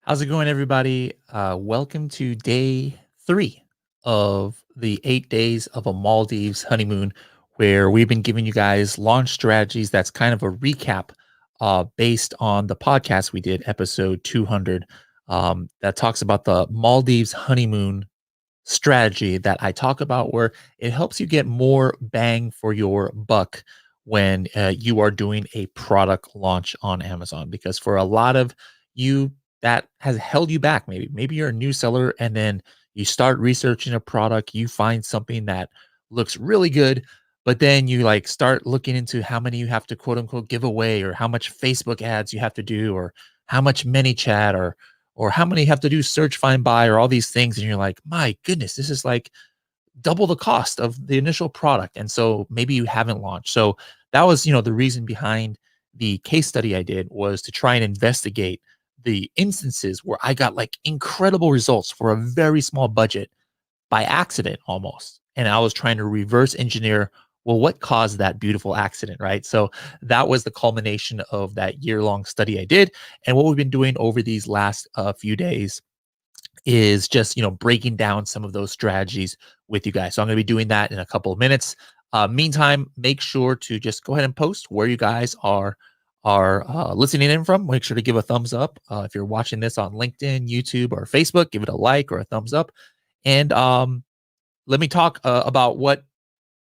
How's it going, everybody? Welcome to day 3 of the 8 days of a Maldives honeymoon, where we've been giving you guys launch strategies. That's kind of a recap based on the podcast we did, episode 200, that talks about the Maldives honeymoon strategy that I talk about, where it helps you get more bang for your buck when you are doing a product launch on Amazon. Because for a lot of you, that has held you back. Maybe you're a new seller and then you start researching a product, you find something that looks really good, but then you like start looking into how many you have to quote unquote give away, or how much Facebook ads you have to do, or how much mini chat, or how many have to do search, find, buy, or all these things. And you're like, my goodness, this is like double the cost of the initial product. And so maybe you haven't launched. So that was, the reason behind the case study I did, was to try and investigate the instances where I got like incredible results for a very small budget by accident almost. And I was trying to reverse engineer, well, what caused that beautiful accident, right? So that was the culmination of that year-long study I did. And what we've been doing over these last few days is just, breaking down some of those strategies with you guys. So I'm going to be doing that in a couple of minutes. Meantime, make sure to just go ahead and post where you guys are listening in from. Make sure to give a thumbs up. If you're watching this on LinkedIn, YouTube, or Facebook, give it a like or a thumbs up. And let me talk about what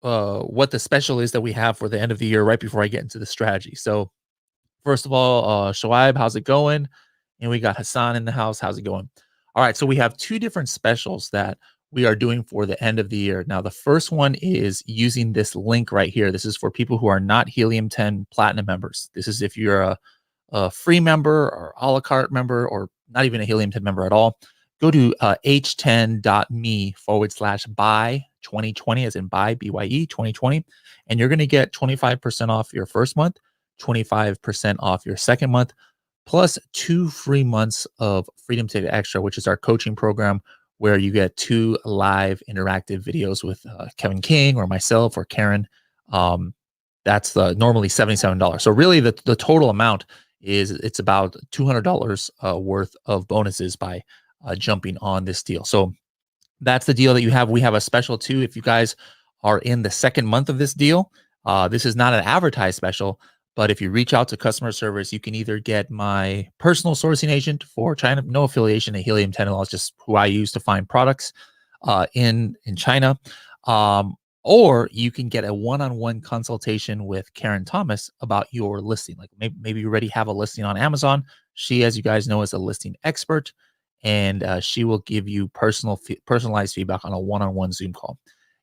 the special is that we have for the end of the year right before I get into the strategy. So first of all, Shoaib, how's it going? And we got Hassan in the house. How's it going? All right, so we have two different specials that we are doing for the end of the year. Now, the first one is using this link right here. This is for people who are not Helium 10 Platinum members. This is if you're a free member or a la carte member, or not even a Helium 10 member at all. Go to h10.me/buy 2020, as in buy, BYE 2020, and you're going to get 25% off your first month, 25% off your second month, plus 2 free months of Freedom Ticket Extra, which is our coaching program, where you get 2 live interactive videos with Kevin King or myself or Karen. That's normally $77. So really the total amount it's about $200 worth of bonuses by jumping on this deal. So that's the deal that you have. We have a special too. If you guys are in the second month of this deal, this is not an advertised special, but if you reach out to customer service, you can either get my personal sourcing agent for China, no affiliation to Helium 10 at all, it's just who I use to find products in China. Or you can get a one-on-one consultation with Karen Thomas about your listing. Like maybe you already have a listing on Amazon. She, as you guys know, is a listing expert, and she will give you personalized feedback on a one-on-one Zoom call.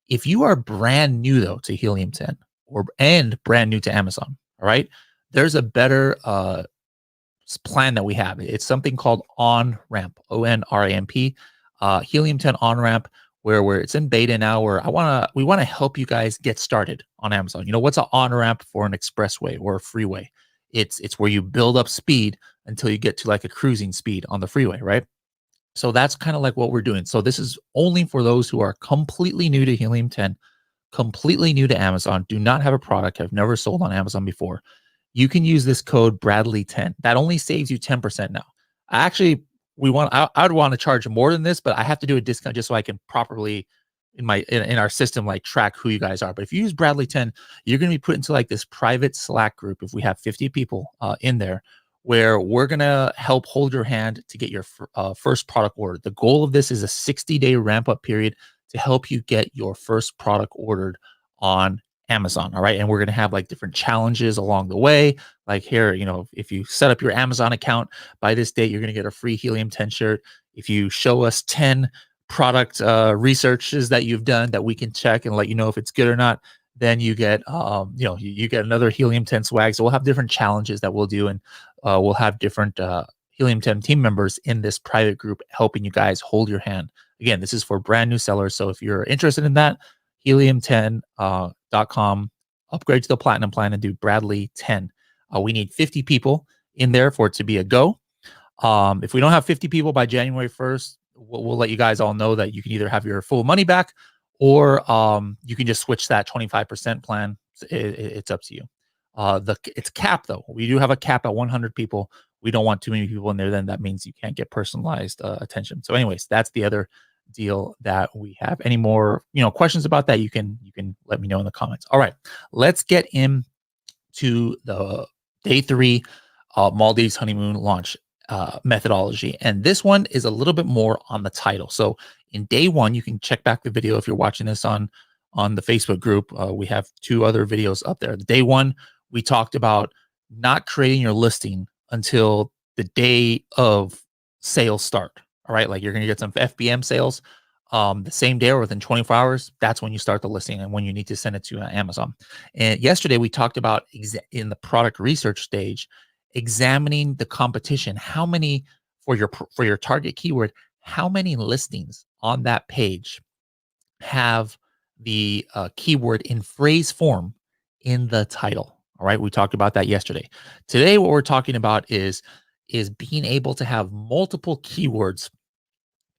If you are brand new though to Helium 10 and brand new to Amazon, all right, there's a better plan that we have. It's something called On-Ramp, ONRAMP, Helium 10 On-Ramp, where it's in beta now, where we want to help you guys get started on Amazon. What's an on-ramp for an expressway or a freeway? It's where you build up speed until you get to like a cruising speed on the freeway, right? So that's kind of like what we're doing. So this is only for those who are completely new to Helium 10, completely new to Amazon, do not have a product, have never sold on Amazon before. You can use this code Bradley10. That only saves you 10% now. I'd want to charge more than this, but I have to do a discount just so I can properly in our system like track who you guys are. But if you use Bradley10, you're going to be put into like this private Slack group if we have 50 people in there, where we're going to help hold your hand to get your first product order. The goal of this is a 60-day ramp-up period to help you get your first product ordered on Amazon. All right. And we're going to have like different challenges along the way. Like here, if you set up your Amazon account by this date, you're going to get a free Helium 10 shirt. If you show us 10 product researches that you've done that we can check and let you know if it's good or not, then you get you get another Helium 10 swag. So we'll have different challenges that we'll do, and we'll have different Helium 10 team members in this private group helping you guys hold your hand. Again, this is for brand new sellers. So if you're interested in that, helium10.com, upgrade to the platinum plan and do Bradley 10. We need 50 people in there for it to be a go. If we don't have 50 people by January 1st, we'll let you guys all know that you can either have your full money back, or you can just switch that 25% plan. It's up to you. It's capped though. We do have a cap at 100 people. we don't want too many people in there. Then that means you can't get personalized attention. So, anyways, that's the other deal that we have. Any more, questions about that? You can let me know in the comments. All right, let's get into the day three Maldives honeymoon launch methodology, and this one is a little bit more on the title. So, in day one, you can check back the video if you're watching this on the Facebook group. We have two other videos up there. Day one, we talked about not creating your listing until the day of sales start. All right. Like you're going to get some FBM sales the same day or within 24 hours. That's when you start the listing and when you need to send it to Amazon. And yesterday we talked about in the product research stage, examining the competition. How many for your target keyword, how many listings on that page have the keyword in phrase form in the title. All right, we talked about that yesterday. Today, what we're talking about is being able to have multiple keywords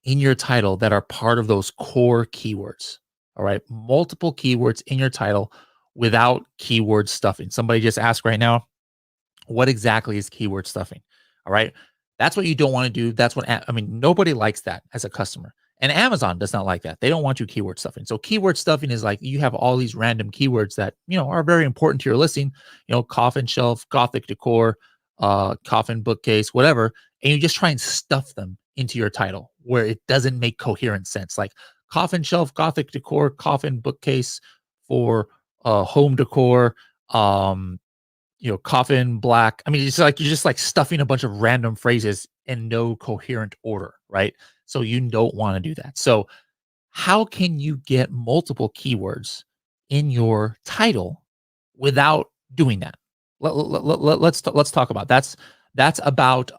in your title that are part of those core keywords. All right, multiple keywords in your title without keyword stuffing. Somebody just asked right now, what exactly is keyword stuffing? All right. That's what you don't want to do. That's what, I mean, nobody likes that as a customer. And Amazon does not like that. They don't want you keyword stuffing. So keyword stuffing is like you have all these random keywords that, are very important to your listing, coffin shelf, Gothic decor, coffin bookcase, whatever. And you just try and stuff them into your title where it doesn't make coherent sense. Like coffin shelf, Gothic decor, coffin bookcase for home decor, coffin black. I mean, it's like you're just like stuffing a bunch of random phrases in no coherent order, right? So you don't want to do that. So how can you get multiple keywords in your title without doing that? Let's talk about that's about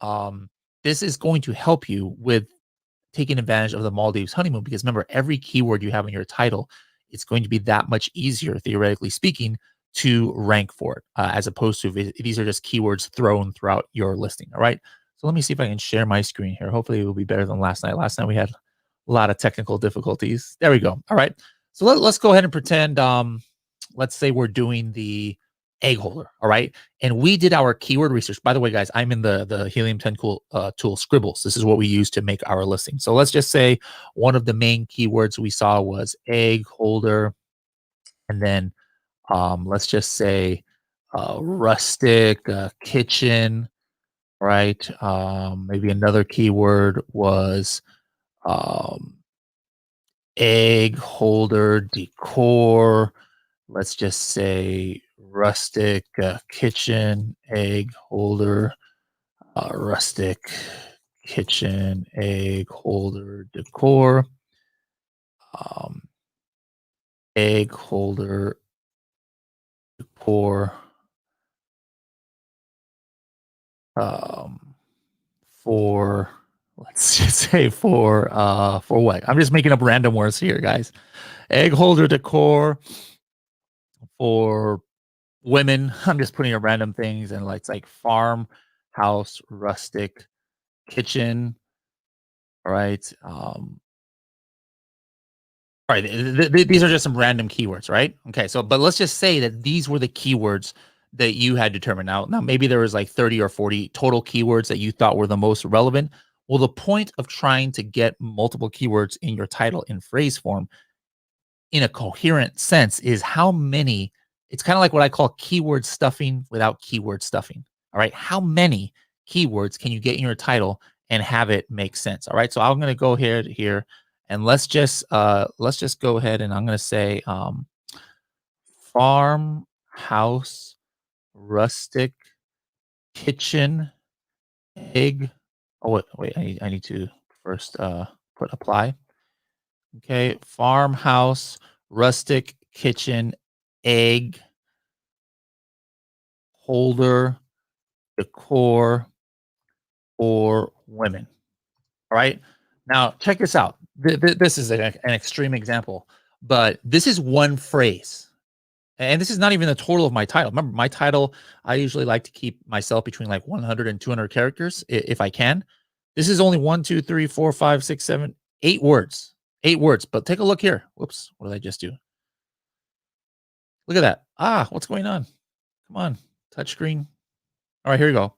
this is going to help you with taking advantage of the Maldives honeymoon, because remember, every keyword you have in your title, it's going to be that much easier, theoretically speaking, to rank for it, as opposed to these are just keywords thrown throughout your listing. All right. So let me see if I can share my screen here. Hopefully it will be better than last night. Last night we had a lot of technical difficulties. There we go. All right. So let's go ahead and pretend, let's say we're doing the egg holder. All right. And we did our keyword research. By the way, guys, I'm in the Helium 10 tool Scribbles. This is what we use to make our listing. So let's just say one of the main keywords we saw was egg holder. And then let's just say rustic kitchen, right? Maybe another keyword was um, egg holder decor. Let's just say rustic kitchen, egg holder, rustic kitchen, egg holder decor, um, egg holder decor, um, for let's just say for what? I'm just making up random words here, guys. Egg holder decor for women. I'm just putting up random things, and like it's like farmhouse, rustic kitchen. All right. All right. These are just some random keywords, right? Okay. So, but let's just say that these were the keywords that you had determined. Now maybe there was like 30 or 40 total keywords that you thought were the most relevant. Well, the point of trying to get multiple keywords in your title in phrase form in a coherent sense is how many. It's kind of like what I call keyword stuffing without keyword stuffing. All right. How many keywords can you get in your title and have it make sense? All right. So I'm going to go ahead here and let's just go ahead and I'm going to say farmhouse, rustic kitchen, egg. Oh wait, I need to first put apply. Okay, farmhouse, rustic kitchen, egg holder decor for women. All right. Now check this out. This is an extreme example, but this is one phrase. And this is not even the total of my title. Remember, my title, I usually like to keep myself between like 100 and 200 characters if I can. This is only 1, 2, 3, 4, 5, 6, 7, 8 words. 8 words. But take a look here. Whoops. What did I just do? Look at that. What's going on? Come on. Touchscreen. All right, here we go.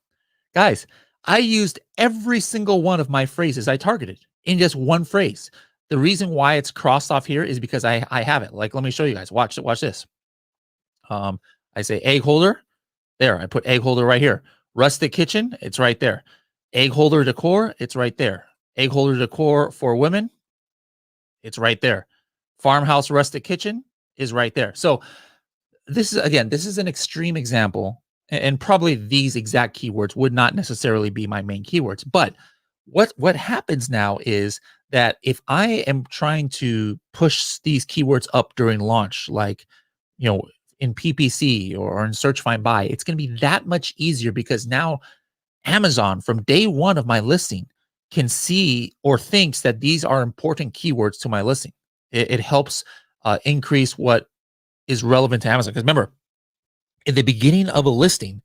Guys, I used every single one of my phrases I targeted in just one phrase. The reason why it's crossed off here is because I have it. Like, let me show you guys. Watch this. Um, I say egg holder. There, I put egg holder right here. Rustic kitchen, it's right there. Egg holder decor, it's right there. Egg holder decor for women, it's right there. Farmhouse rustic kitchen is right there. So this is an extreme example, and probably these exact keywords would not necessarily be my main keywords. But what happens now is that if I am trying to push these keywords up during launch, like, you know, in PPC or in search find buy, it's going to be that much easier because now Amazon from day one of my listing can see or thinks that these are important keywords to my listing. It helps increase what is relevant to Amazon. Because remember, in the beginning of a listing,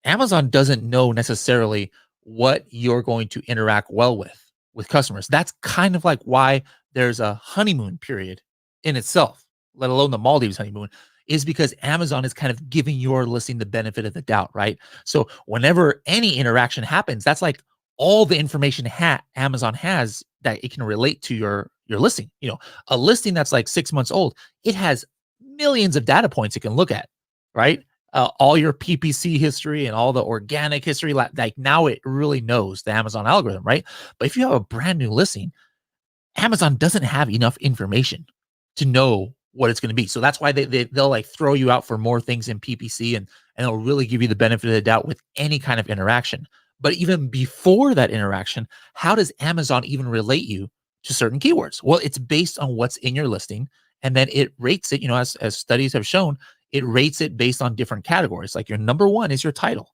Amazon doesn't know necessarily what you're going to interact well with customers. That's kind of like why there's a honeymoon period in itself, let alone the Maldives honeymoon, is because Amazon is kind of giving your listing the benefit of the doubt, right? So whenever any interaction happens, that's like all the information Amazon has that it can relate to your listing. You know, a listing that's like 6 months old, it has millions of data points it can look at, right? All your PPC history and all the organic history, like now it really knows the Amazon algorithm, right? But if you have a brand new listing, Amazon doesn't have enough information to know what it's going to be. So that's why they'll like throw you out for more things in PPC, and they'll really give you the benefit of the doubt with any kind of interaction. But even before that interaction, how does Amazon even relate you to certain keywords? Well, it's based on what's in your listing, and then it rates it, as studies have shown, it rates it based on different categories. Like your number one is your title.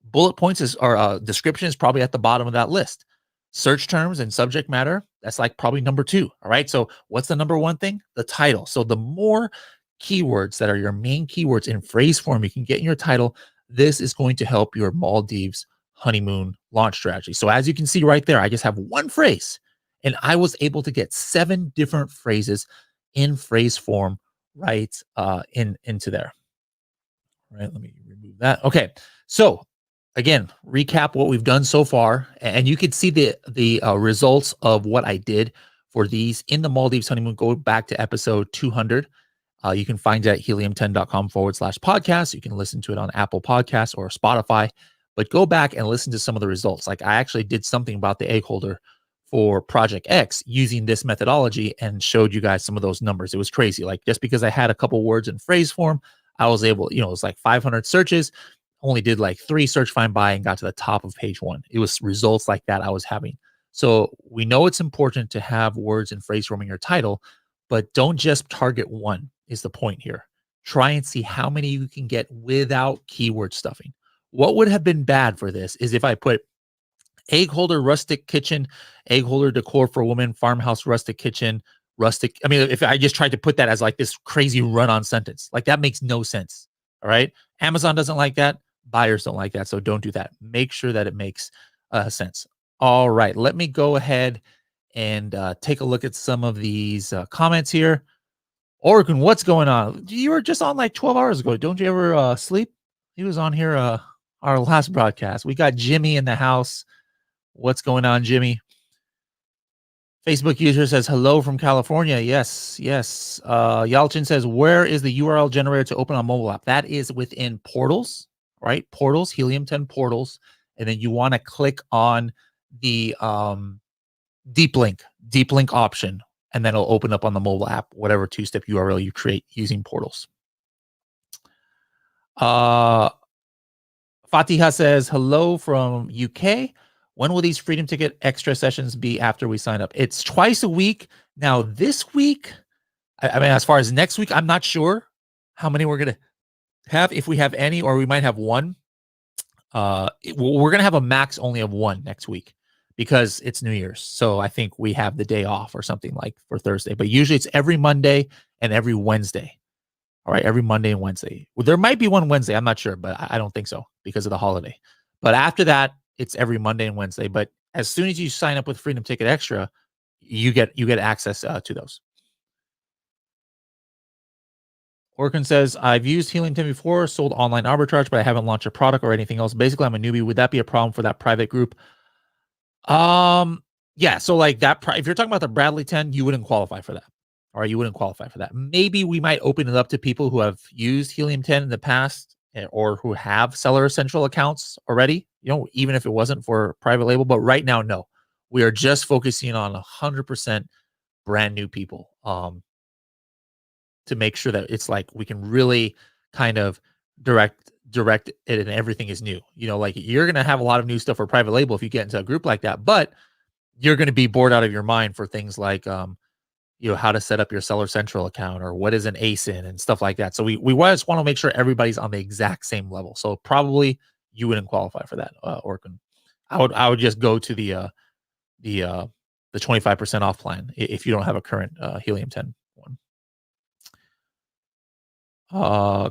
Bullet points or description is probably at the bottom of that list. Search terms and subject matter, that's like probably number two. All right. So what's the number one thing? The title. So the more keywords that are your main keywords in phrase form you can get in your title, this is going to help your Maldives honeymoon launch strategy. So as you can see right there, I just have one phrase and I was able to get 7 different phrases in phrase form right into there. All right, let me remove that. Okay. So again, recap what we've done so far, and you can see the results of what I did for these in the Maldives honeymoon. Go back to episode 200. You can find it at helium10.com/podcast. You can listen to it on Apple Podcasts or Spotify, but go back and listen to some of the results. Like I actually did something about the egg holder for Project X using this methodology and showed you guys some of those numbers. It was crazy. Like just because I had a couple words in phrase form, I was able, it was like 500 searches, only did like 3 search find buy and got to the top of page 1. It was results like that I was having. So we know it's important to have words and phrase form in your title, but don't just target one is the point here. Try and see how many you can get without keyword stuffing. What would have been bad for this is if I put egg holder rustic kitchen, egg holder decor for women, farmhouse rustic kitchen, rustic. I mean, if I just tried to put that as like this crazy run-on sentence, like that makes no sense. All right. Amazon doesn't like that. Buyers don't like that. So don't do that. Make sure that it makes sense. All right. Let me go ahead and take a look at some of these comments here. Oregon, what's going on? You were just on like 12 hours ago. Don't you ever sleep? He was on here our last broadcast. We got Jimmy in the house. What's going on, Jimmy? Facebook user says hello from California. Yes, yes. Yalchin says, where is the URL generator to open on mobile app? That is within portals, right? Portals, Helium 10 portals. And then you want to click on the deep link option, and then it'll open up on the mobile app, whatever 2-step URL you create using portals. Fatiha says, hello from UK. When will these Freedom Ticket extra sessions be after we sign up? It's twice a week. Now, this week, I mean, as far as next week, I'm not sure how many we're going to have, if we have any, or we might have one. We're going to have a max only of one next week because it's New Year's. So I think we have the day off or something like for Thursday. But usually it's every Monday and every Wednesday. All right, every Monday and Wednesday. Well, there might be one Wednesday. I'm not sure, but I don't think so because of the holiday. But after that, it's every Monday and Wednesday. But as soon as you sign up with Freedom Ticket Extra, you get access to those. Orkin says, I've used Helium 10 before, sold online arbitrage, but I haven't launched a product or anything else. Basically, I'm a newbie. Would that be a problem for that private group? Yeah. So like that, if you're talking about the Bradley 10, you wouldn't qualify for that. All right. You wouldn't qualify for that. Maybe we might open it up to people who have used Helium 10 in the past or who have Seller Central accounts already, even if it wasn't for private label. But right now, no, we are just focusing on 100% brand new people. To make sure that it's like we can really kind of direct it and everything is new. Like you're going to have a lot of new stuff for private label if you get into a group like that, but you're going to be bored out of your mind for things like how to set up your Seller Central account or what is an ASIN and stuff like that. So we just want to make sure everybody's on the exact same level. So probably you wouldn't qualify for that, Orkin. I would just go to the 25% off plan if you don't have a current Helium 10 one.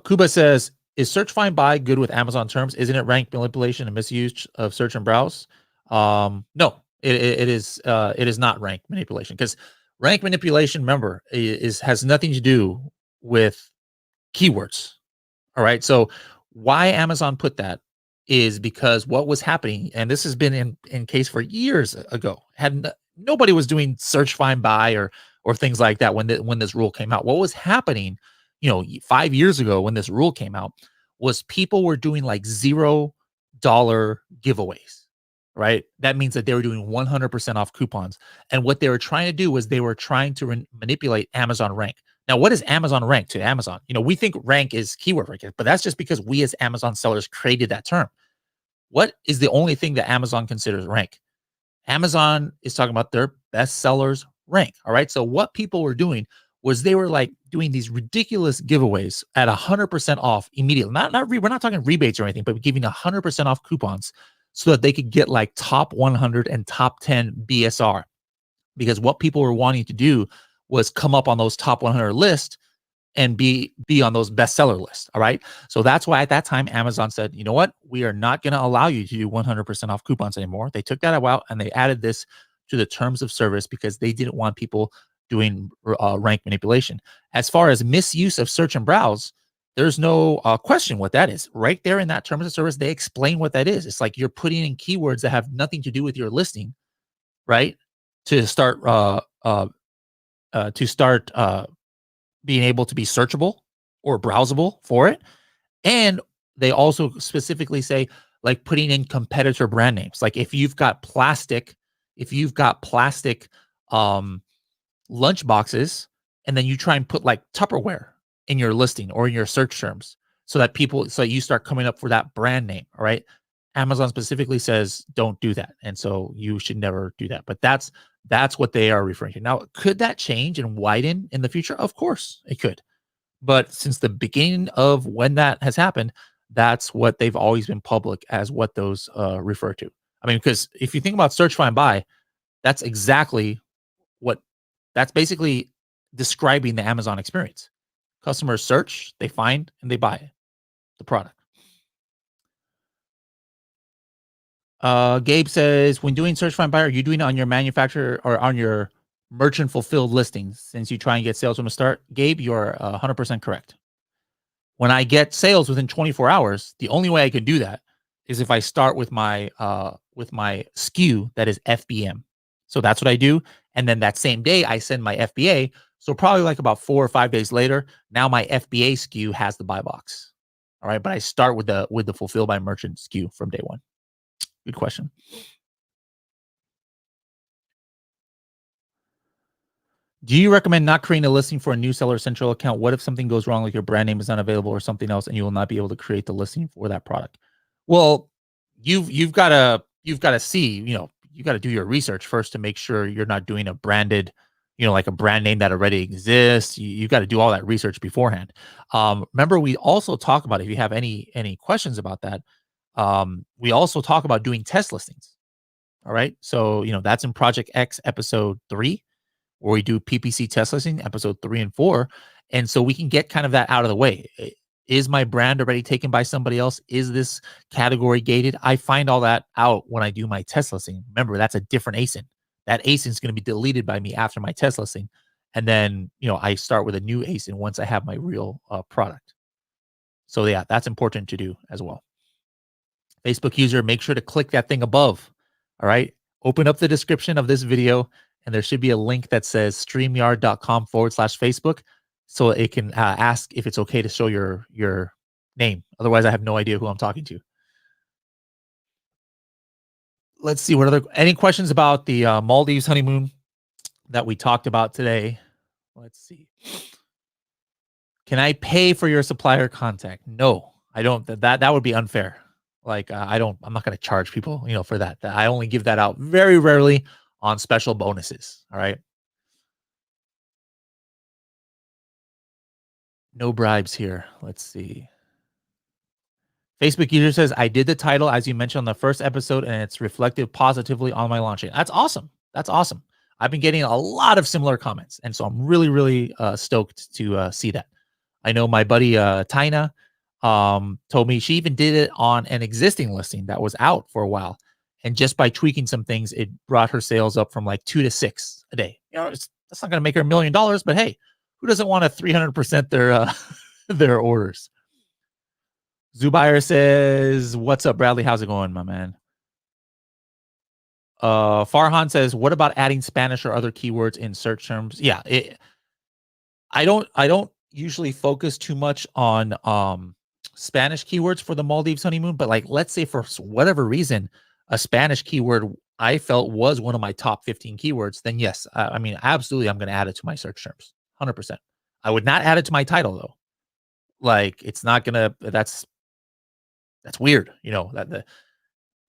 Kuba says, is search find buy good with Amazon terms? Isn't it rank manipulation and misuse of search and browse? No, it is not rank manipulation, because rank manipulation, remember, has nothing to do with keywords. All right. So why Amazon put that is because what was happening, and this has been in case for years ago, nobody was doing search find buy or things like that when this rule came out. What was happening, 5 years ago when this rule came out, was people were doing like $0 giveaways, right? That means that they were doing 100% off coupons. And what they were trying to do was they were trying to manipulate Amazon rank. Now, what is Amazon rank to Amazon? We think rank is keyword rank, but that's just because we as Amazon sellers created that term. What is the only thing that Amazon considers rank? Amazon is talking about their best sellers rank. All right. So what people were doing was they were like doing these ridiculous giveaways at 100% off immediately. We're not talking rebates or anything, but giving 100% off coupons so that they could get like top 100 and top 10 BSR. Because what people were wanting to do was come up on those top 100 lists and be on those bestseller lists. All right. So that's why at that time, Amazon said, you know what? We are not going to allow you to do 100% off coupons anymore. They took that out and they added this to the terms of service because they didn't want people doing rank manipulation. As far as misuse of search and browse, there's no question what that is. Right there in that terms of service, they explain what that is. It's like you're putting in keywords that have nothing to do with your listing, right? To start being able to be searchable or browsable for it. And they also specifically say, like, putting in competitor brand names. Like if you've got plastic lunch boxes, and then you try and put like Tupperware in your listing or in your search terms so you start coming up for that brand name. All right. Amazon specifically says don't do that. And so you should never do that. But that's what they are referring to. Now, could that change and widen in the future? Of course it could. But since the beginning of when that has happened, that's what they've always been public as what those refer to. I mean, because if you think about search, find, buy, that's basically describing the Amazon experience. Customers search, they find, and they buy the product. Gabe says, when doing search, find, buy, are you doing it on your manufacturer or on your merchant fulfilled listings since you try and get sales from the start? Gabe, you're 100% correct. When I get sales within 24 hours, the only way I can do that is if I start with my SKU that is FBM. So that's what I do. And then that same day I send my FBA. So probably like about 4 or 5 days later, now my FBA SKU has the buy box. All right. But I start with the fulfilled by merchant SKU from day one. Good question. Do you recommend not creating a listing for a new Seller Central account? What if something goes wrong, like your brand name is not available or something else, and you will not be able to create the listing for that product? Well, you've got to see, you got to do your research first to make sure you're not doing a branded, like a brand name that already exists. You got to do all that research beforehand. Remember, we also talk about, if you have any questions about that, we also talk about doing test listings. All right. So, that's in Project X episode 3, where we do PPC test listing episode 3 and 4. And so we can get kind of that out of the way. Is my brand already taken by somebody else? Is this category gated? I find all that out when I do my test listing. Remember, that's a different ASIN. That ASIN is going to be deleted by me after my test listing. And then, I start with a new ASIN once I have my real product. So yeah, that's important to do as well. Facebook user, make sure to click that thing above. All right. Open up the description of this video, and there should be a link that says streamyard.com/Facebook. So it can ask if it's okay to show your name. Otherwise, I have no idea who I'm talking to. Let's see any questions about the Maldives honeymoon that we talked about today. Let's see. Can I pay for your supplier contact? No, I don't. That would be unfair. Like I'm not going to charge people, for that. I only give that out very rarely on special bonuses. All right. No bribes here. Let's see. Facebook user says, I did the title as you mentioned on the first episode, and it's reflected positively on my launching. That's awesome. That's awesome. I've been getting a lot of similar comments. And so I'm really, really stoked to see that. I know my buddy Tina told me she even did it on an existing listing that was out for a while. And just by tweaking some things, it brought her sales up from like 2 to 6 a day. That's not going to make her $1 million, but hey, who doesn't want to 300% their their orders? Zubair says, "What's up, Bradley? How's it going, my man?" Farhan says, "What about adding Spanish or other keywords in search terms?" Yeah, I don't usually focus too much on Spanish keywords for the Maldives honeymoon, but like let's say for whatever reason a Spanish keyword I felt was one of my top 15 keywords, then yes, I mean absolutely I'm going to add it to my search terms. 100%. I would not add it to my title though. Like it's not going to that's weird, that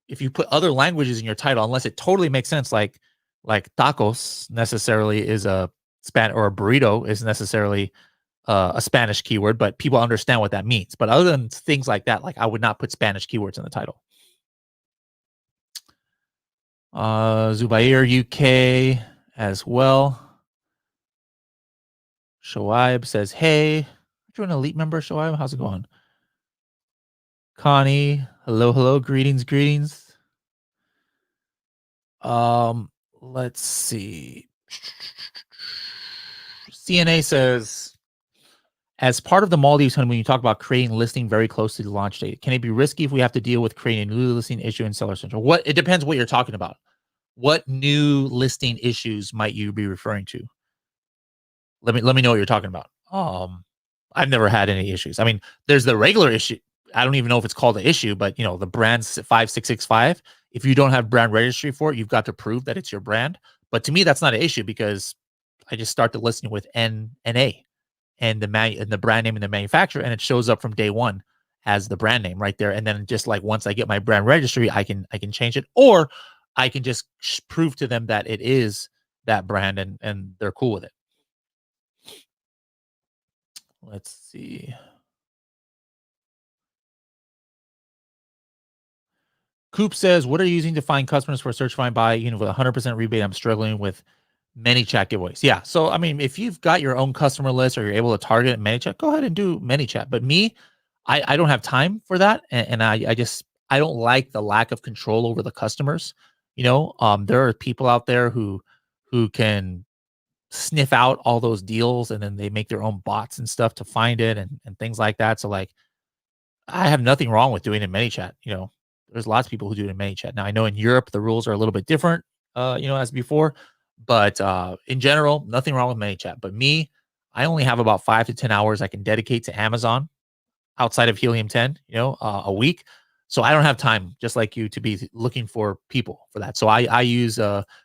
if you put other languages in your title, unless it totally makes sense, like tacos necessarily is a or a burrito is necessarily a Spanish keyword, but people understand what that means. But other than things like that, like I would not put Spanish keywords in the title. Zubair UK as well. Shoaib says, "Hey, you're an elite member, Shoaib. How's it going?" Connie, hello, greetings. Let's see. CNA says, as part of the Maldives honeymoon, you talk about creating listing very close to the launch date. Can it be risky if we have to deal with creating a new listing issue in Seller Central? It depends what you're talking about. What new listing issues might you be referring to? Let me know what you're talking about. I've never had any issues. I mean, there's the regular issue. I don't even know if it's called an issue, but the brand's 5665. If you don't have brand registry for it, you've got to prove that it's your brand. But to me, that's not an issue because I just start the listing with NA and the brand name and the manufacturer, and it shows up from day one as the brand name right there. And then just like once I get my brand registry, I can change it, or I can just prove to them that it is that brand, and they're cool with it. Let's see. Coop says, "What are you using to find customers for search find buy? With 100% rebate, I'm struggling with ManyChat giveaways." Yeah. So, I mean, if you've got your own customer list or you're able to target ManyChat, go ahead and do ManyChat. But me, I don't have time for that. And I don't like the lack of control over the customers. There are people out there who can sniff out all those deals, and then they make their own bots and stuff to find it and things like that. So like, I have nothing wrong with doing it in ManyChat. There's lots of people who do it in ManyChat. Now I know in Europe the rules are a little bit different, as before, but in general, nothing wrong with ManyChat. But me, I only have about 5 to 10 hours I can dedicate to Amazon outside of Helium 10, a week. So I don't have time, just like you, to be looking for people for that. So I use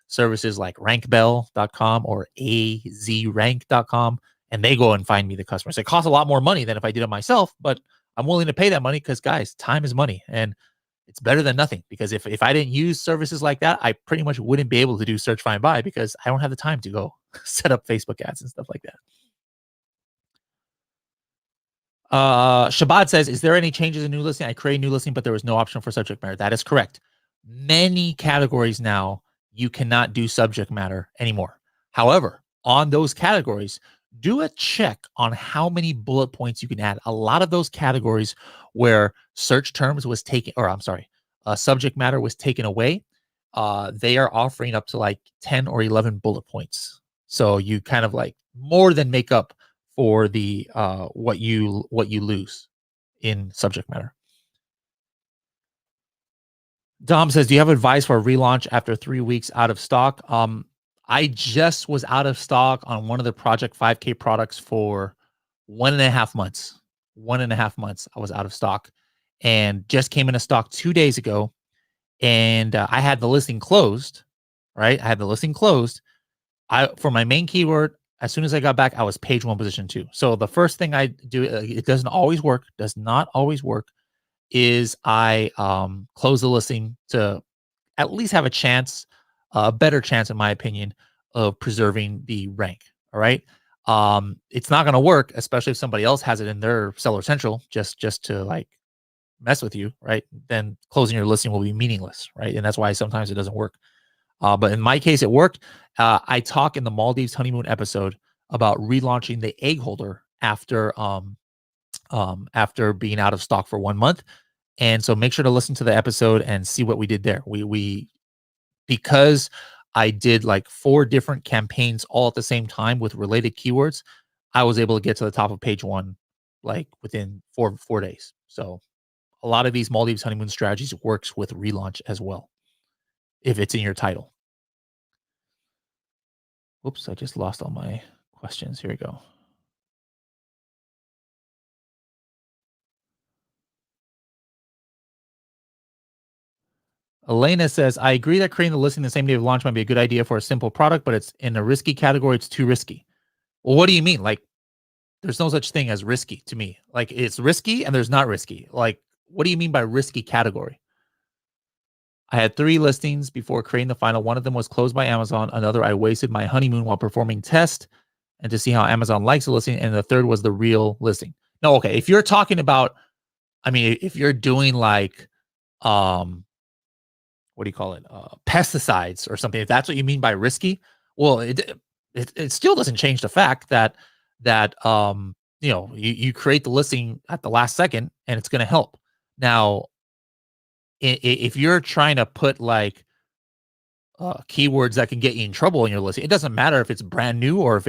services like rankbell.com or azrank.com, and they go and find me the customers. It costs a lot more money than if I did it myself, but I'm willing to pay that money because, guys, time is money, and it's better than nothing. Because if I didn't use services like that, I pretty much wouldn't be able to do search, find, buy because I don't have the time to go set up Facebook ads and stuff like that. Shabbat says, "Is there any changes in new listing? I created a new listing, but there was no option for subject matter." That is correct. Many categories now, you cannot do subject matter anymore. However, on those categories, do a check on how many bullet points you can add. A lot of those categories where search terms was taken, or I'm sorry, subject matter was taken away, they are offering up to like 10 or 11 bullet points So you kind of like more than make up for the what you lose in subject matter. Dom says, "Do you have advice for a relaunch after 3 weeks out of stock?" I just was out of stock on one of the Project 5K products for 1.5 months. 1.5 months I was out of stock, and just came into stock 2 days ago. And I had the listing closed. Right, I had the listing closed. I for my main keyword. As soon as I got back, I was page one, position two. So the first thing I do, it doesn't always work. Does not always work. Is I close the listing to at least have a chance, a better chance, in my opinion, of preserving the rank. All right. It's not going to work, especially if somebody else has it in their seller central, just to like mess with you, right? Then closing your listing will be meaningless, right? And that's why sometimes it doesn't work. But in my case, it worked. I talk in the Maldives honeymoon episode about relaunching the egg holder after being out of stock for 1 month. And so make sure to listen to the episode and see what we did there. We because I did like 4 different campaigns all at the same time with related keywords, I was able to get to the top of page one like within four days. So a lot of these Maldives honeymoon strategies works with relaunch as well if it's in your title. Oops, I just lost all my questions. Here we go. Elena says, I agree that creating the listing the same day of launch might be a good idea for a simple product, but it's in a risky category. It's too risky. Well, what do you mean? Like, there's no such thing as risky to me. Like, it's risky and there's not risky. Like, what do you mean by risky category? I had 3 listings before creating the final. One of them was closed by Amazon. Another, I wasted my honeymoon while performing tests and to see how Amazon likes the listing. And the third was the real listing. No, okay. If you're talking about, I mean, if you're doing like, what do you call it? Pesticides or something. If that's what you mean by risky, well, it still doesn't change the fact that you create the listing at the last second and it's going to help. Now, if you're trying to put like keywords that can get you in trouble in your listing, it doesn't matter if it's brand new or if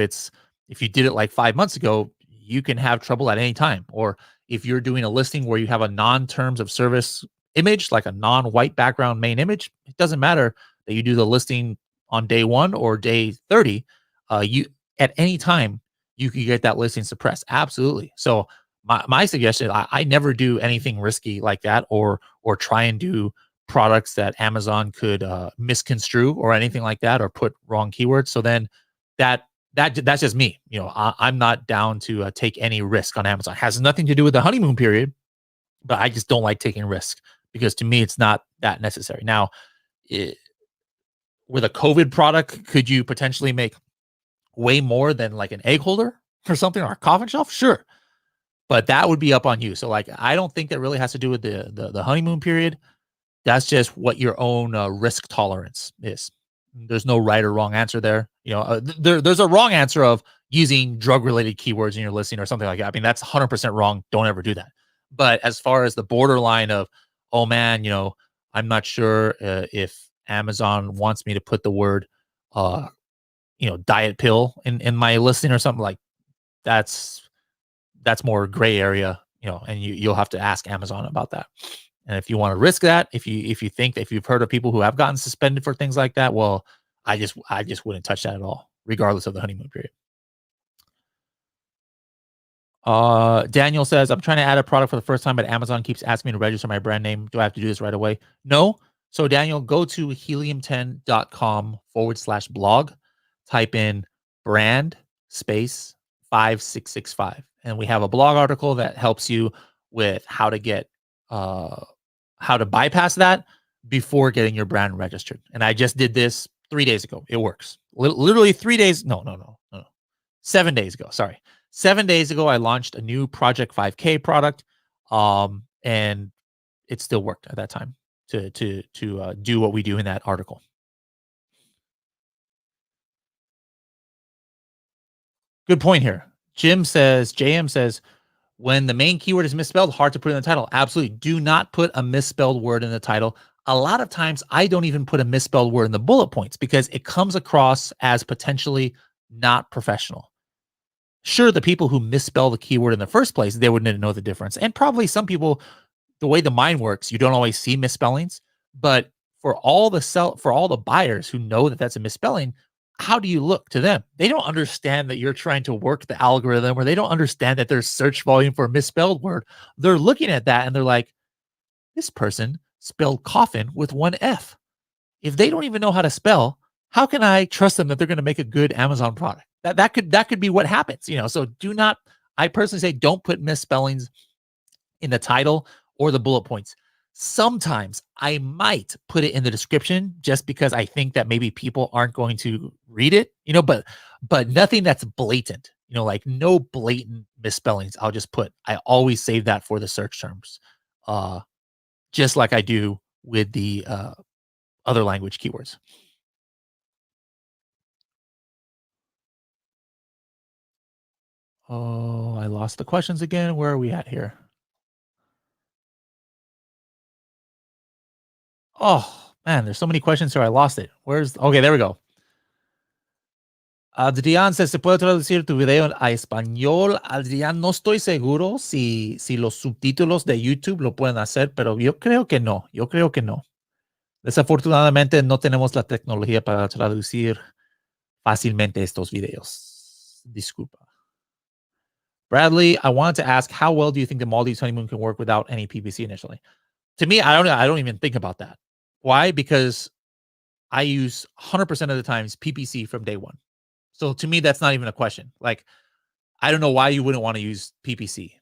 you did it like 5 months ago, you can have trouble at any time. Or if you're doing a listing where you have a non-terms of service image, like a non-white background main image, it doesn't matter that you do the listing on day 1 or day 30. You at any time you can get that listing suppressed. Absolutely. So my suggestion, I never do anything risky like that, or try and do products that Amazon could misconstrue or anything like that, or put wrong keywords. So then that's just me. I'm not down to take any risk on Amazon. It has nothing to do with the honeymoon period, but I just don't like taking risk because to me it's not that necessary. Now, with a COVID product, could you potentially make way more than like an egg holder or something, or a coffin shelf? Sure, but that would be up on you. So like, I don't think that really has to do with the honeymoon period. That's just what your own risk tolerance is. There's no right or wrong answer there. There's a wrong answer of using drug related keywords in your listing or something like that. I mean, that's 100% wrong. Don't ever do that. But as far as the borderline of, oh man, I'm not sure if Amazon wants me to put the word, diet pill in my listing or something, like that's more gray area, and you'll have to ask Amazon about that. And if you want to risk that, if you think that, if you've heard of people who have gotten suspended for things like that, well, I just wouldn't touch that at all, regardless of the honeymoon period. Daniel says, I'm trying to add a product for the first time, but Amazon keeps asking me to register my brand name. Do I have to do this right away? No. So Daniel, go to helium10.com/blog, type in brand space 5665. And we have a blog article that helps you with how to bypass that before getting your brand registered. And I just did this 3 days ago. It works. Literally 3 days. No. 7 days ago. Sorry. 7 days ago, I launched a new Project 5K product. And it still worked at that time to do what we do in that article. Good point here. JM says, when the main keyword is misspelled, hard to put in the title. Absolutely. Do not put a misspelled word in the title. A lot of times I don't even put a misspelled word in the bullet points because it comes across as potentially not professional. Sure, the people who misspell the keyword in the first place, they wouldn't know the difference. And probably some people, the way the mind works, you don't always see misspellings. But for all the buyers who know that that's a misspelling, how do you look to them? They don't understand that you're trying to work the algorithm, or they don't understand that there's search volume for a misspelled word. They're looking at that and they're like, this person spelled coffin with one F. If they don't even know how to spell, how can I trust them that they're going to make a good Amazon product? That could be what happens. So do not. I personally say don't put misspellings in the title or the bullet points. Sometimes I might put it in the description just because I think that maybe people aren't going to read it, but nothing that's blatant, like no blatant misspellings. I always save that for the search terms. Uh, just like I do with the other language keywords. Oh, I lost the questions again. Where are we at here? Oh, man, there's so many questions here. I lost it. Okay, there we go. Adrián, ¿se puede traducir tu video a español? Adrián, no estoy seguro si los subtítulos de YouTube lo pueden hacer, pero yo creo que no. Yo creo que no. Desafortunadamente no tenemos la tecnología para traducir fácilmente estos videos. Disculpa. Bradley, I wanted to ask, how well do you think the Maldives honeymoon can work without any PPC initially? To me, I don't even think about that. Why? Because I use 100% of the times PPC from day one. So to me, that's not even a question. Like, I don't know why you wouldn't want to use PPC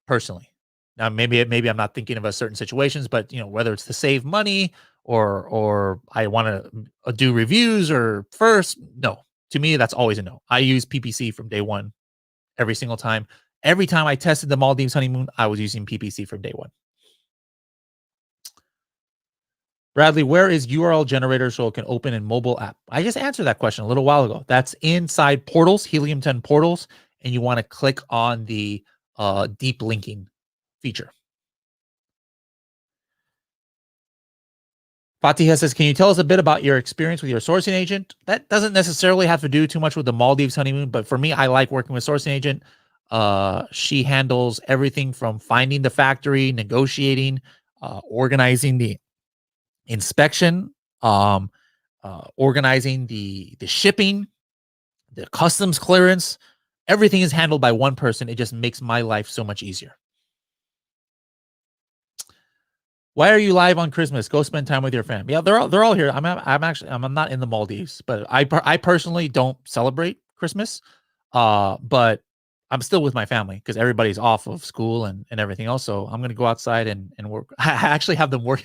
personally. Now, maybe I'm not thinking of a certain situations, but whether it's to save money or I want to do reviews or first, no. To me, that's always a no. I use PPC from day one, every single time. Every time I tested the Maldives honeymoon, I was using PPC from day one. Bradley, where is URL generator so it can open in mobile app? I just answered that question a little while ago. That's inside portals, Helium 10 portals, and you want to click on the deep linking feature. Fatiha says, can you tell us a bit about your experience with your sourcing agent? That doesn't necessarily have to do too much with the Maldives honeymoon, but for me, I like working with sourcing agent. She handles everything from finding the factory, negotiating, organizing the inspection, organizing the shipping, the customs clearance. Everything is handled by one person. It just makes my life so much easier. Why are you live on Christmas? Go spend time with your family. Yeah, they're all here. I'm not in the Maldives, but I personally don't celebrate Christmas. But I'm still with my family because everybody's off of school and everything else. So I'm gonna go outside and work. I actually have them work.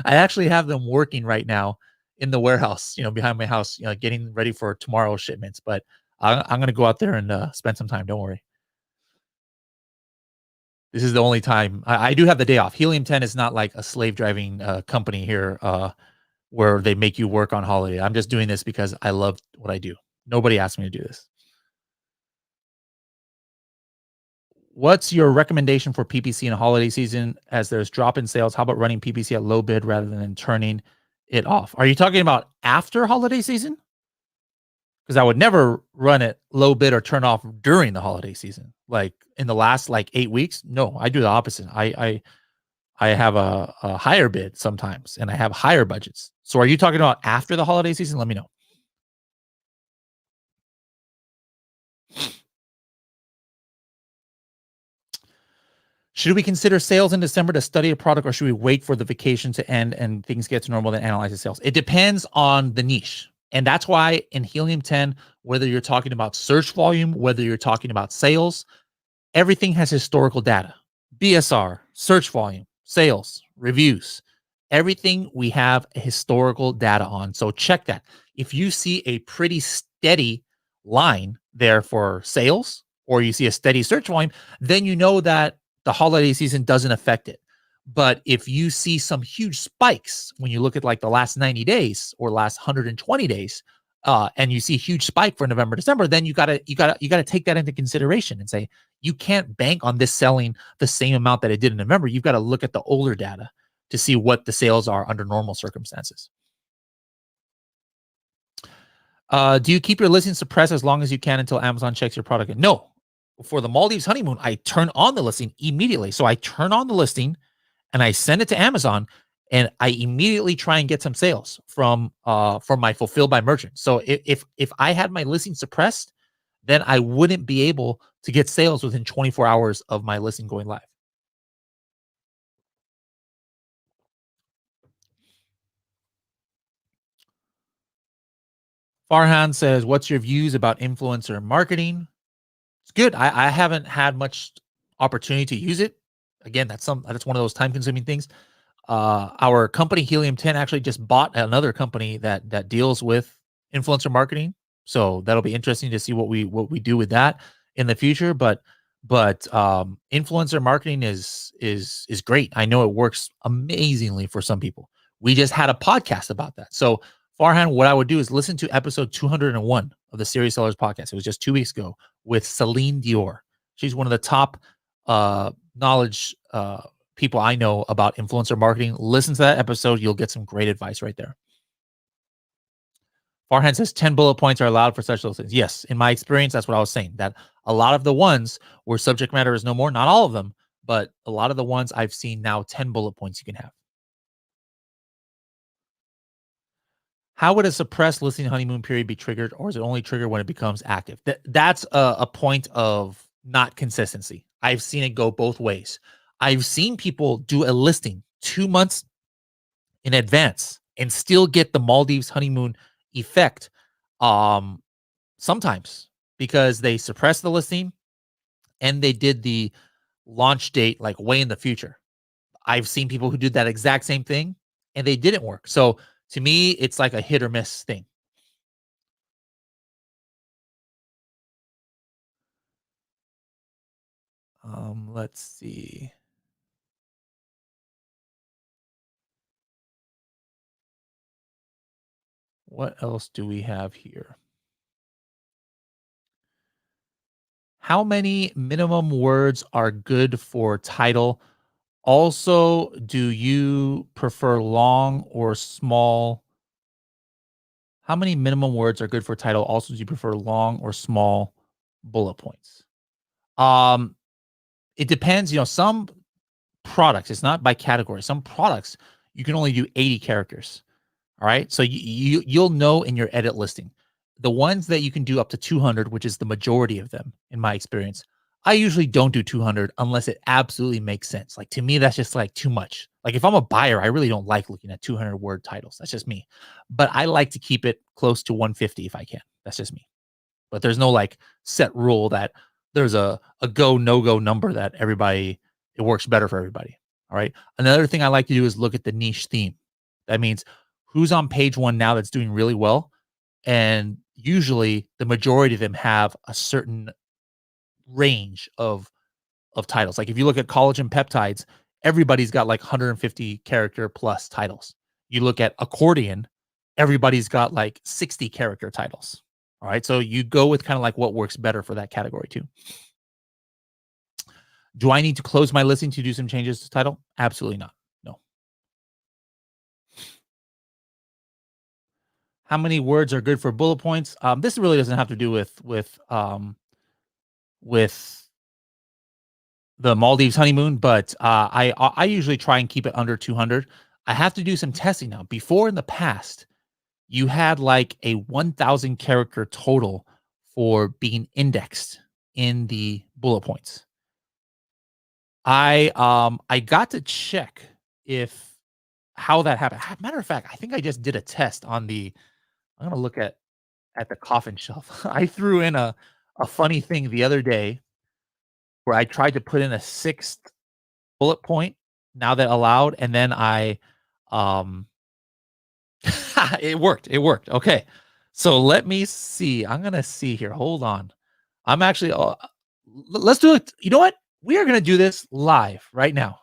I actually have them working right now in the warehouse, behind my house, getting ready for tomorrow's shipments. But I'm gonna go out there and spend some time. Don't worry. This is the only time I do have the day off. Helium 10 is not like a slave driving company here where they make you work on holiday. I'm just doing this because I love what I do. Nobody asked me to do this. What's your recommendation for PPC in a holiday season as there's drop in sales? How about running PPC at low bid rather than turning it off? Are you talking about after holiday season? Because I would never run it low bid or turn off during the holiday season. Like in the last 8 weeks, no, I do the opposite. I have a higher bid sometimes, and I have higher budgets. So are you talking about after the holiday season? Let me know. Should we consider sales in December to study a product, or should we wait for the vacation to end and things get to normal, then analyze the sales? It depends on the niche. And that's why in Helium 10, whether you're talking about search volume, whether you're talking about sales, everything has historical data. BSR, search volume, sales, reviews, everything we have historical data on. So check that. If you see a pretty steady line there for sales, or you see a steady search volume, then you know that the holiday season doesn't affect it. But if you see some huge spikes when you look at the last 90 days or last 120 days, and you see a huge spike for November, December, then you gotta take that into consideration and say, you can't bank on this selling the same amount that it did in November. You've got to look at the older data to see what the sales are under normal circumstances. Do you keep your listing suppressed as long as you can until Amazon checks your product? No. For the Maldives honeymoon, I turn on the listing immediately. So I turn on the listing and I send it to Amazon, and I immediately try and get some sales from my fulfilled by merchant. So if I had my listing suppressed, then I wouldn't be able to get sales within 24 hours of my listing going live. Farhan says, "What's your views about influencer marketing?" It's good. I haven't had much opportunity to use it. Again, that's one of those time consuming things. Our company Helium 10 actually just bought another company that deals with influencer marketing. So that'll be interesting to see what we do with that in the future. But influencer marketing is great. I know it works amazingly for some people. We just had a podcast about that. So Farhan, what I would do is listen to episode 201 of the Serious Sellers podcast. It was just 2 weeks ago with Celine Dior. She's one of the top knowledge people I know about influencer marketing. Listen to that episode. You'll get some great advice right there. Farhan says 10 bullet points are allowed for such those things. Yes, in my experience, that's what I was saying. That a lot of the ones where subject matter is no more, not all of them, but a lot of the ones I've seen now, 10 bullet points you can have. How would a suppressed listing honeymoon period be triggered, or is it only triggered when it becomes active? That's a point of not consistency. I've seen it go both ways. I've seen people do a listing 2 months in advance and still get the Maldives honeymoon effect. Um, Sometimes because they suppressed the listing and they did the launch date like way in the future. I've seen people who did that exact same thing and they didn't work. So to me, it's like a hit or miss thing. Let's see. What else do we have here? How many minimum words are good for title? Also, do you prefer long or small? How many minimum words are good for title? Also, do you prefer long or small bullet points? Um, it depends. Some products, it's not by category. Some products you can only do 80 characters. All right. So you'll know in your edit listing. The ones that you can do up to 200, which is the majority of them in my experience, I usually don't do 200 unless it absolutely makes sense. Like to me, that's just like too much. Like if I'm a buyer, I really don't like looking at 200 word titles. That's just me. But I like to keep it close to 150 if I can. That's just me. But there's no like set rule that there's a go no go number that everybody it works better for everybody. All right. Another thing I like to do is look at the niche theme. That means who's on page one now that's doing really well, and usually the majority of them have a certain range of titles. Like if you look at collagen peptides, everybody's got like 150 character plus titles. You look at accordion, everybody's got like 60 character titles. All right. So you go with kind of like what works better for that category too. Do I need to close my listing to do some changes to title? Absolutely not. No. How many words are good for bullet points? This really doesn't have to do with the Maldives honeymoon, but I usually try and keep it under 200. I have to do some testing now. Before in the past, you had like a 1,000 character total for being indexed in the bullet points. I got to check if how that happened. Matter of fact, I think I just did a test on the. I'm gonna look at the coffin shelf. I threw in a funny thing the other day where I tried to put in a sixth bullet point now that allowed, and then um it worked. It worked. Okay. So let me see. I'm gonna see here. Hold on. I'm actually let's do it. You know what? We are gonna do this live right now.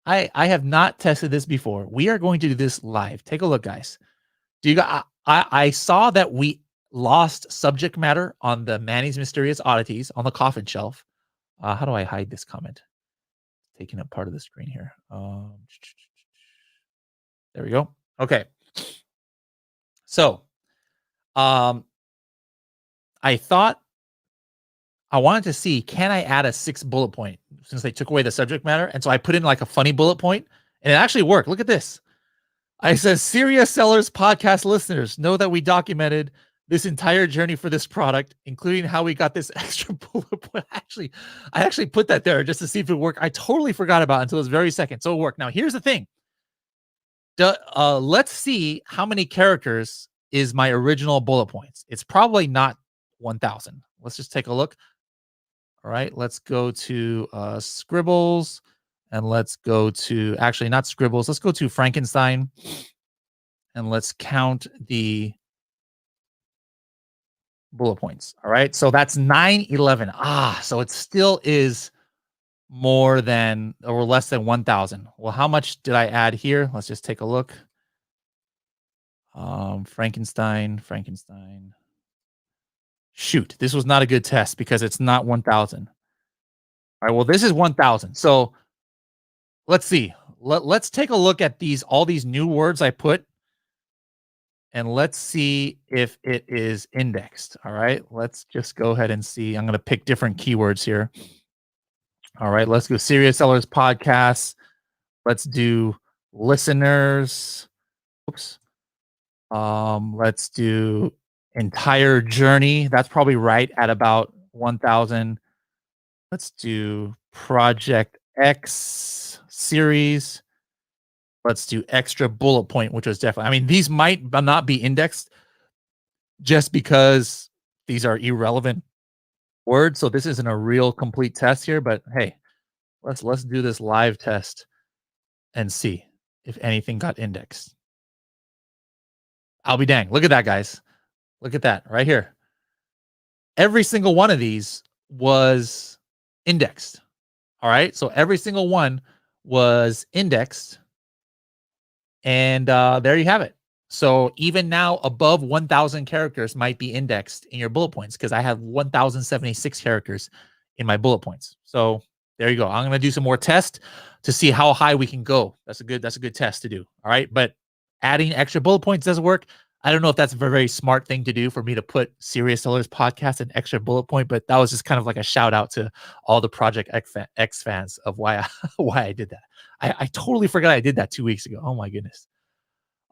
I have not tested this before. We are going to do this live. Take a look, guys. Do you got I saw that we lost subject matter on the Manny's Mysterious Oddities on the coffin shelf. How do I hide this comment? Taking up part of the screen here. There we go. Okay. So Um, I thought I wanted to see, can I add a 6 bullet point since they took away the subject matter? And so I put in like a funny bullet point and it actually worked. Look at this. I said, Serious Sellers podcast listeners know that we documented this entire journey for this product, including how we got this extra bullet point. I actually put that there just to see if it worked. I totally forgot about it until this very second. So it worked. Now, here's the thing. Let's see how many characters is my original bullet points. It's probably not 1,000. Let's just take a look. All right, let's go to Scribbles and let's go to actually not Scribbles. Let's go to Frankenstein and let's count the bullet points. All right, so that's 911. So it still is more than or less than 1,000. Well, how much did I add here? Let's just take a look. Frankenstein. Shoot, this was not a good test because it's not 1,000. All right, well, this is 1,000. So let's see. Let's take a look at all these new words I put, and let's see if it is indexed. All right, let's just go ahead and see. I'm going to pick different keywords here. All right, let's go Serious Sellers Podcasts. Let's do listeners. Oops. Let's do entire journey. That's probably right at about 1,000. Let's do Project X series. Let's do extra bullet point, which was definitely, I mean, these might not be indexed just because these are irrelevant words. So this isn't a real complete test here, but hey, let's do this live test and see if anything got indexed. I'll be dang. Look at that, guys. Look at that right here. Every single one of these was indexed. All right. So every single one was indexed. And there you have it. So even now, above 1,000 characters might be indexed in your bullet points because I have 1,076 characters in my bullet points. So there you go. I'm going to do some more tests to see how high we can go. That's a good test to do. All right. But adding extra bullet points doesn't work. I don't know if that's a very smart thing to do for me to put Serious Sellers Podcast an extra bullet point, but that was just kind of like a shout out to all the Project X fans of why I did that. I totally forgot I did that 2 weeks ago. Oh my goodness.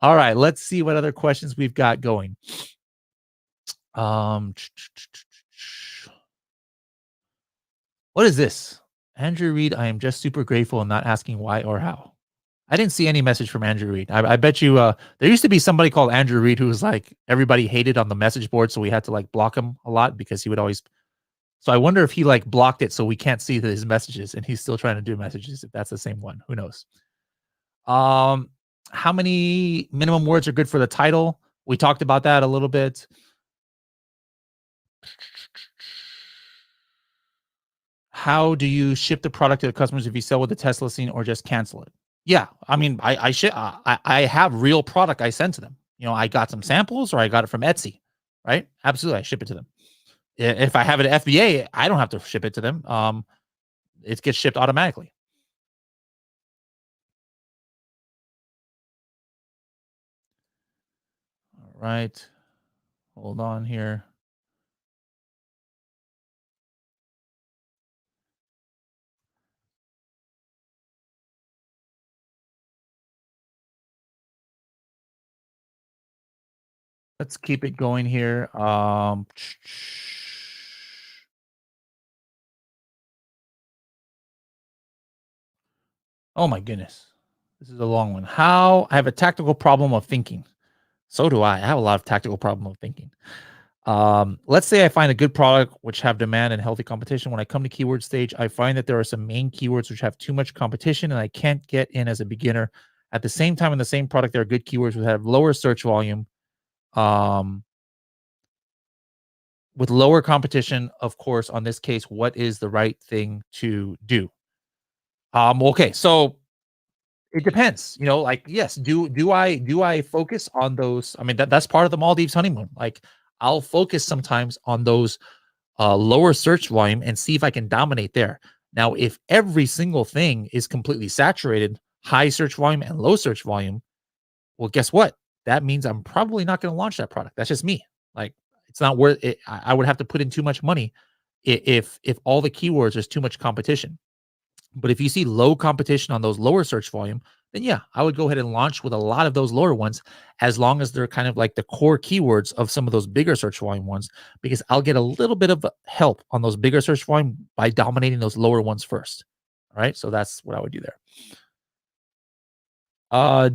All right, let's see what other questions we've got going. What is this? Andrew Reed, I am just super grateful and not asking why or how. I didn't see any message from Andrew Reed. I bet you there used to be somebody called Andrew Reed who was like everybody hated on the message board, so we had to like block him a lot because he would always. So I wonder if he like blocked it so we can't see his messages and he's still trying to do messages. If that's the same one, who knows? How many minimum words are good for the title? We talked about that a little bit. How do you ship the product to the customers if you sell with the test listing or just cancel it? Yeah, I mean, I have real product I send to them. You know, I got some samples or I got it from Etsy, right? Absolutely, I ship it to them. If I have it at FBA, I don't have to ship it to them. It gets shipped automatically. All right, hold on here. Let's keep it going here. Oh my goodness. This is a long one. How I have a tactical problem of thinking. So do I. I have a lot of tactical problem of thinking. Let's say I find a good product which have demand and healthy competition. When I come to keyword stage, I find that there are some main keywords which have too much competition and I can't get in as a beginner. At the same time, in the same product, there are good keywords which have lower search volume. With lower competition, of course, on this case, what is the right thing to do? Okay, so it depends, you know, like, yes, do I focus on those? I mean, that's part of the Maldives honeymoon. Like, I'll focus sometimes on those lower search volume and see if I can dominate there. Now, if every single thing is completely saturated, high search volume and low search volume, well, guess what? That means I'm probably not going to launch that product. That's just me. Like, it's not worth it. I would have to put in too much money if all the keywords there's too much competition. But if you see low competition on those lower search volume, then yeah, I would go ahead and launch with a lot of those lower ones, as long as they're kind of like the core keywords of some of those bigger search volume ones, because I'll get a little bit of help on those bigger search volume by dominating those lower ones first. All right. So that's what I would do there.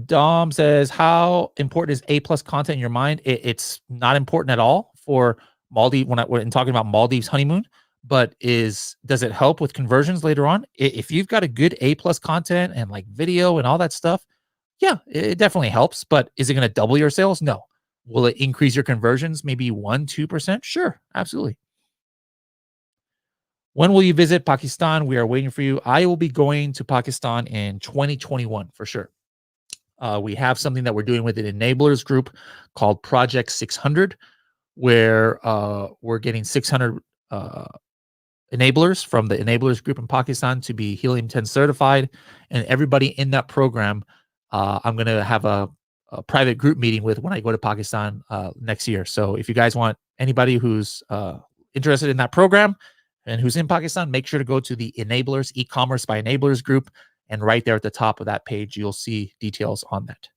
Dom says, how important is A plus content in your mind? It's not important at all for Maldives when talking about Maldives honeymoon, but does it help with conversions later on? If you've got a good A plus content and like video and all that stuff, yeah, it definitely helps. But is it going to double your sales? No. Will it increase your conversions? Maybe 1-2%? Sure, absolutely. When will you visit Pakistan? We are waiting for you. I will be going to Pakistan in 2021 for sure. We have something that we're doing with an enablers group called Project 600, where we're getting 600 enablers from the enablers group in Pakistan to be Helium 10 certified. And everybody in that program, I'm going to have a private group meeting with when I go to Pakistan next year. So if you guys want anybody who's interested in that program and who's in Pakistan, make sure to go to the enablers e-commerce by enablers group. And right there at the top of that page, you'll see details on that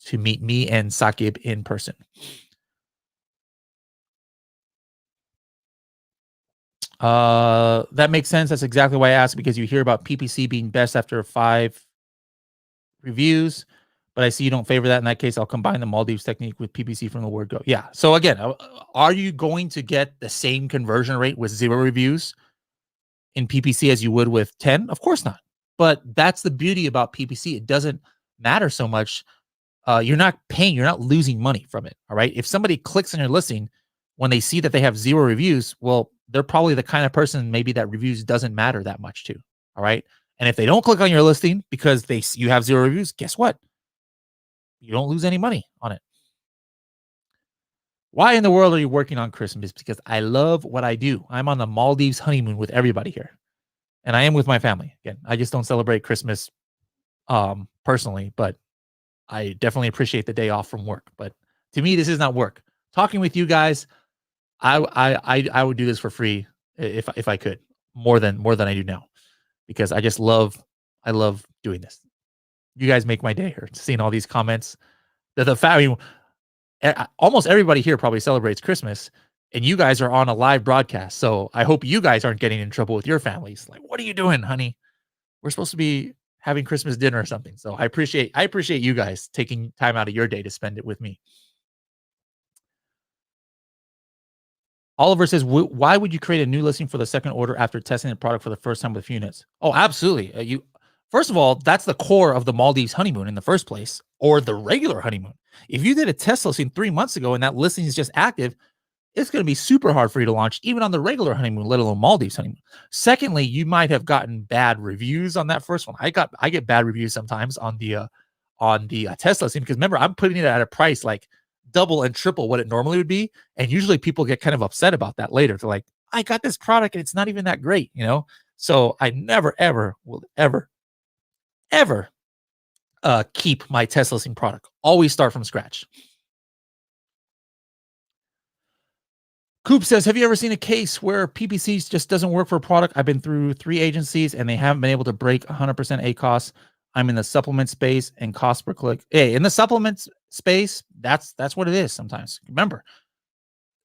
to meet me and Sakib in person. That makes sense. That's exactly why I asked, because you hear about PPC being best after 5 reviews, but I see you don't favor that. In that case, I'll combine the Maldives technique with PPC from the word go. Yeah. So again, are you going to get the same conversion rate with 0 reviews in PPC as you would with 10? Of course not. But that's the beauty about PPC. It doesn't matter so much. You're not losing money from it. All right. If somebody clicks on your listing when they see that they have 0 reviews, well, they're probably the kind of person maybe that reviews doesn't matter that much to. All right. And if they don't click on your listing because you have 0 reviews, guess what? You don't lose any money on it. Why in the world are you working on Christmas? Because I love what I do. I'm on the Maldives honeymoon with everybody here. And I am with my family. Again, I just don't celebrate Christmas personally, but I definitely appreciate the day off from work. But to me, this is not work. Talking with you guys, I would do this for free if I could, more than I do now, because I love doing this. You guys make my day here, seeing all these comments. The fact, I mean, almost everybody here probably celebrates Christmas, and you guys are on a live broadcast. So I hope you guys aren't getting in trouble with your families. Like, what are you doing, honey? We're supposed to be having Christmas dinner or something. So I appreciate you guys taking time out of your day to spend it with me. Oliver says, why would you create a new listing for the second order after testing the product for the first time with units? Oh, absolutely. First of all, that's the core of the Maldives honeymoon in the first place, or the regular honeymoon. If you did a test listing 3 months ago and that listing is just active, it's going to be super hard for you to launch even on the regular honeymoon, let alone Maldives honeymoon. Secondly, you might have gotten bad reviews on that first one. I get bad reviews sometimes on the test listing, because remember, I'm putting it at a price like double and triple what it normally would be, and usually people get kind of upset about that later. They're like, I got this product and it's not even that great, you know. So I never ever will ever keep my test listing product. Always start from scratch. Coop says, have you ever seen a case where PPC just doesn't work for a product? I've been through 3 agencies and they haven't been able to break 100% ACOS. I'm in the supplement space and cost per click. Hey, in the supplement space, that's what it is sometimes. Remember,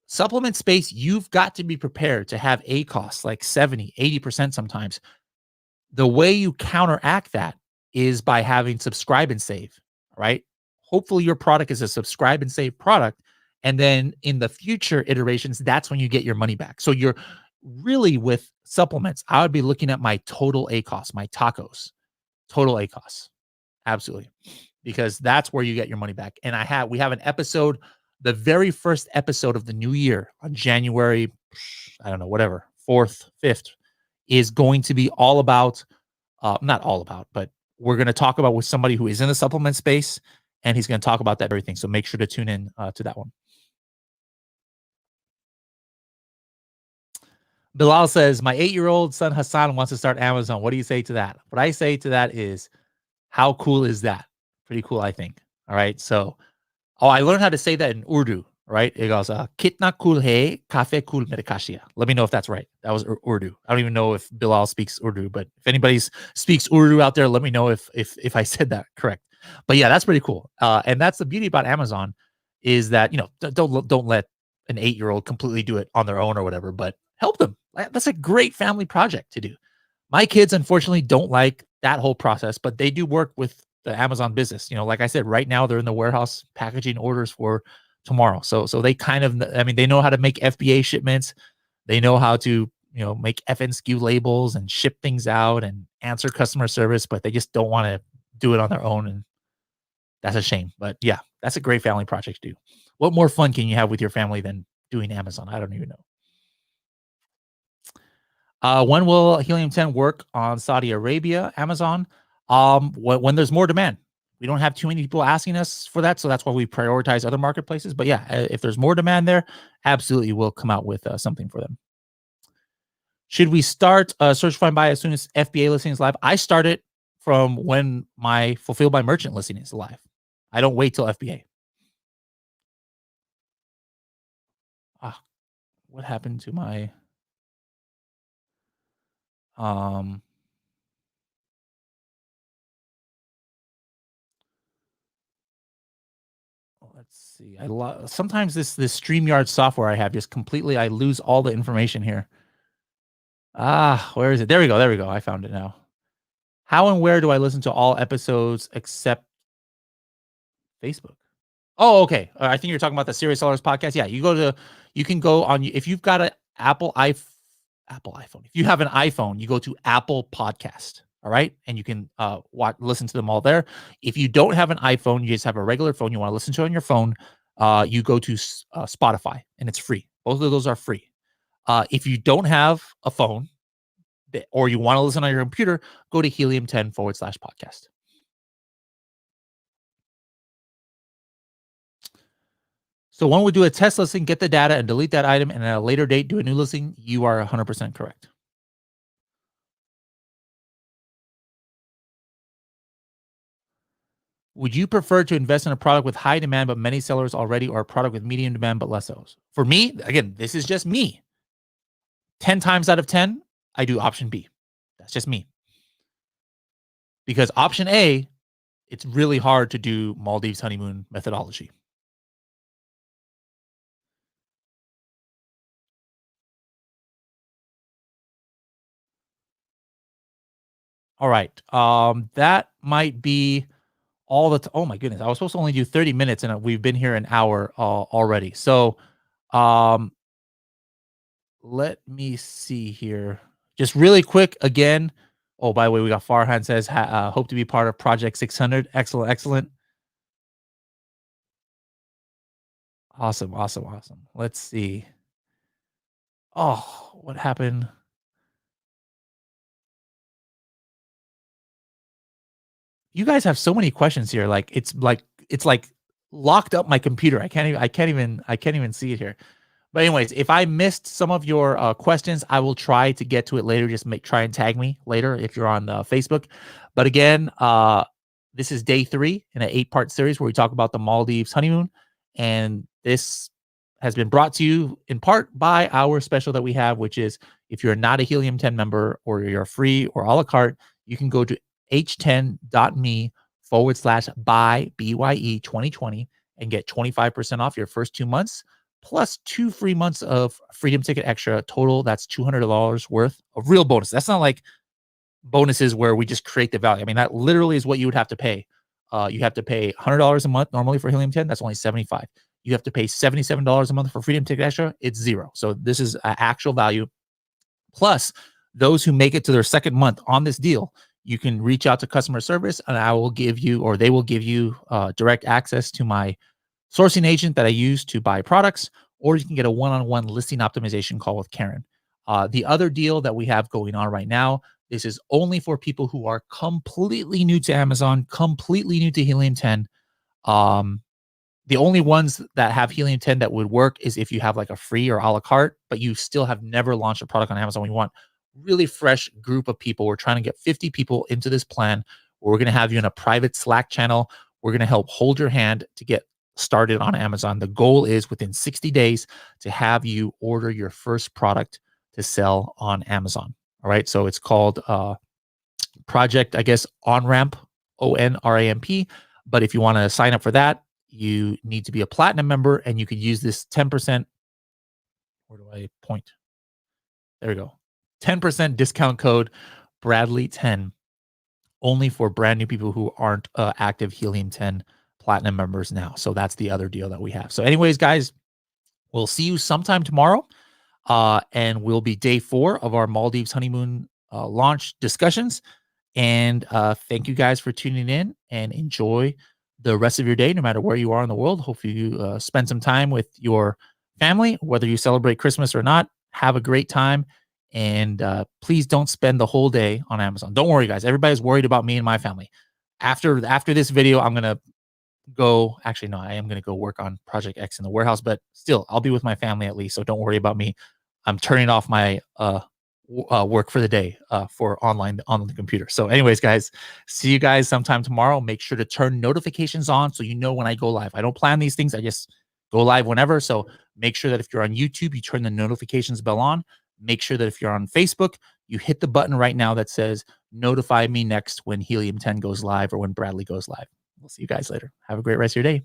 supplement space, you've got to be prepared to have ACOS like 70, 80% sometimes. The way you counteract that is by having subscribe and save, right? Hopefully your product is a subscribe and save product. And then in the future iterations, that's when you get your money back. So you're really, with supplements, I would be looking at my total ACOS, my tacos, total ACOS. Absolutely. Because that's where you get your money back. And we have an episode, the very first episode of the new year on January, I don't know, whatever, 4th, 5th, is going to be all about, not all about, but we're going to talk about with somebody who is in the supplement space, and he's going to talk about that everything. So make sure to tune in to that one. Bilal says, my 8-year-old son Hassan wants to start Amazon. What do you say to that? What I say to that is, how cool is that? Pretty cool, I think. All right. So, I learned how to say that in Urdu, right? It goes, "Kitna cool hai, kafe cool mere kashiya." Let me know if that's right. That was Urdu. I don't even know if Bilal speaks Urdu, but if anybody speaks Urdu out there, let me know if I said that correct. But yeah, that's pretty cool. And that's the beauty about Amazon is that don't let an 8-year old completely do it on their own or whatever, but help them. That's a great family project to do. My kids, unfortunately, don't like that whole process, but they do work with the Amazon business. Like I said, right now they're in the warehouse packaging orders for tomorrow. So they kind of, I mean, they know how to make FBA shipments. They know how to, make FNSKU labels and ship things out and answer customer service, but they just don't want to do it on their own. And that's a shame. But yeah, that's a great family project to do. What more fun can you have with your family than doing Amazon? I don't even know. When will Helium 10 work on Saudi Arabia, Amazon? When there's more demand. We don't have too many people asking us for that, so that's why we prioritize other marketplaces. But yeah, if there's more demand there, absolutely we'll come out with something for them. Should we start search find buy as soon as FBA listing is live? I start it from when my fulfilled by merchant listing is live. I don't wait till FBA. Ah, what happened to my um let's see. Sometimes this StreamYard software I have just completely I lose all the information here. Where is it? There we go. There we go. I found it now. How and where do I listen to all episodes except Facebook? Oh, okay. I think you're talking about the Serious Sellers podcast. Yeah, you can go on if you've got an Apple iPhone. If you have an iPhone, you go to Apple Podcast. All right, and you can listen to them all there. If you don't have an iPhone, you just have a regular phone. You want to listen to it on your phone. You go to Spotify, and it's free. Both of those are free. If you don't have a phone, or you want to listen on your computer, go to helium10/podcast. So one would do a test listing, get the data and delete that item, and at a later date, do a new listing. You are 100% correct. Would you prefer to invest in a product with high demand but many sellers already, or a product with medium demand but less sellers? For me, again, this is just me. 10 times out of 10, I do option B. That's just me. Because option A, it's really hard to do Maldives honeymoon methodology. All right. That might be all the oh my goodness. I was supposed to only do 30 minutes and we've been here an hour already. So, um let me see here. Just really quick again. Oh, by the way, we got Farhan says hope to be part of Project 600. Excellent, excellent. Awesome, awesome, awesome. Let's see. Oh, what happened? You guys have so many questions here. Like it's like locked up my computer. I can't even see it here. But anyways, if I missed some of your questions, I will try to get to it later. Just try and tag me later if you're on Facebook. But again, this is day 3 in an 8-part series where we talk about the Maldives honeymoon, and this has been brought to you in part by our special that we have, which is if you're not a Helium 10 member or you're free or a la carte, you can go to h10.me/buy BYE 2020 and get 25% off your first 2 months plus 2 free months of Freedom Ticket Extra. Total, that's $200 worth of real bonus. That's not like bonuses where we just create the value. I mean, that literally is what you would have to pay. You have to pay $100 a month normally for Helium 10. That's only 75. You have to pay $77 a month for Freedom Ticket Extra. It's 0. So this is actual value. Plus, those who make it to their second month on this deal, you can reach out to customer service and I will give you, or they will give you direct access to my sourcing agent that I use to buy products, or you can get a one-on-one listing optimization call with Karen. The other deal that we have going on right now, this is only for people who are completely new to Amazon, completely new to Helium 10. The only ones that have Helium 10 that would work is if you have like a free or a la carte, but you still have never launched a product on Amazon. We want really fresh group of people. We're trying to get 50 people into this plan. We're going to have you in a private Slack channel. We're going to help hold your hand to get started on Amazon. The goal is within 60 days to have you order your first product to sell on Amazon. All right. So it's called Project, I guess, OnRamp, ONRAMP. But if you want to sign up for that, you need to be a platinum member, and you could use this 10%. Where do I point? There we go. 10% discount code Bradley10, only for brand new people who aren't active Helium 10 platinum members now. So that's the other deal that we have. So anyways, guys, we'll see you sometime tomorrow. And we'll be day 4 of our Maldives honeymoon launch discussions. And thank you guys for tuning in, and enjoy the rest of your day, no matter where you are in the world. Hopefully you spend some time with your family, whether you celebrate Christmas or not. Have a great time. And please don't spend the whole day on Amazon. Don't worry, guys. Everybody's worried about me and my family. After this video, I'm going to go. Actually, no, I am going to go work on Project X in the warehouse, but still, I'll be with my family at least. So don't worry about me. I'm turning off my work for the day for online on the computer. So anyways, guys, see you guys sometime tomorrow. Make sure to turn notifications on so you know when I go live. I don't plan these things. I just go live whenever. So make sure that if you're on YouTube, you turn the notifications bell on. Make sure that if you're on Facebook, you hit the button right now that says notify me next when Helium 10 goes live or when Bradley goes live. We'll see you guys later. Have a great rest of your day.